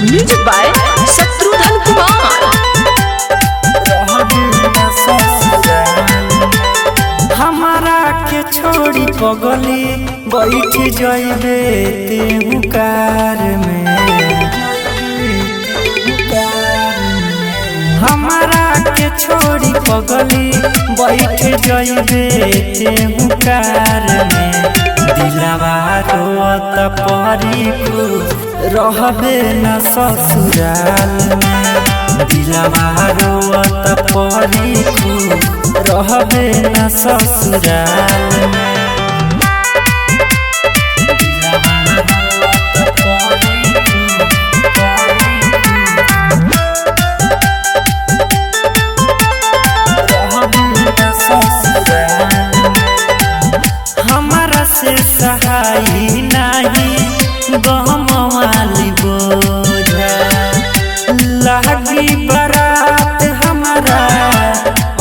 Music by Shatrughan Kumar. हमारा के छोड़ी पगली बैठ जाइबे तेहू कार में। हमारा के छोड़ी पगली बैठ जाइबे तेहू कार में। दिलवा रोत परी रहबे न ससुराल में। दिलवा रोत परी रहबे न ससुराल में। हमारा से सहाई नहीं गम वाली बोझा। लागी बारात हमारा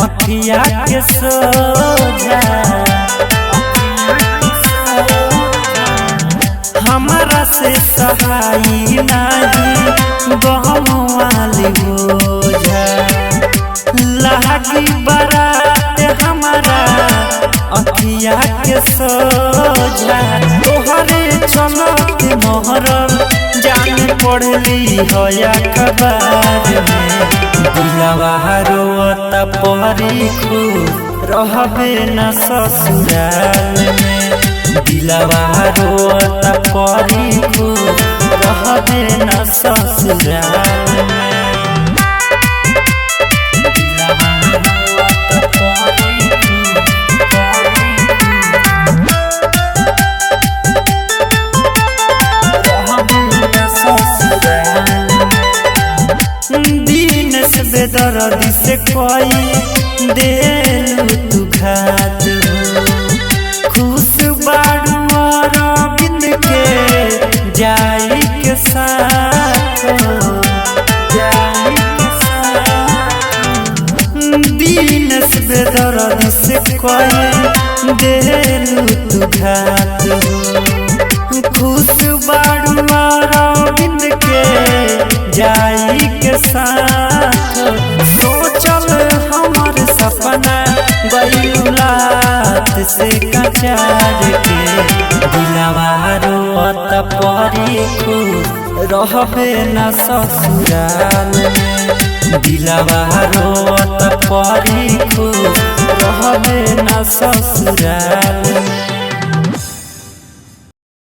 अखिया के सोझा। हमारा से सहाई नहीं गम वाली बोझा। लागी बारात हमारा अखिया के सोझा। तोहरे चलत मोहरम जान पड़ली होया खबर में। दिलवा रोत परी रहबे न ससुराल में। दिलवा रोत परी रहबे न ससुराल में। दीन से बेदर्दी से कोई देलू तू घात हो। खुश बाड़ू अरविंद के जाई के साथ हो। दीन से बेदर्दी से कोई देलू तू घात हो। खुश बाड़ू अरविंद के जाई के साथ। सोचल हमार सपना गइलात से कचार के। दिलवा रोत परी रहबे न ससुराल में। दिलवा रोत परी रहबे न ससुराल में।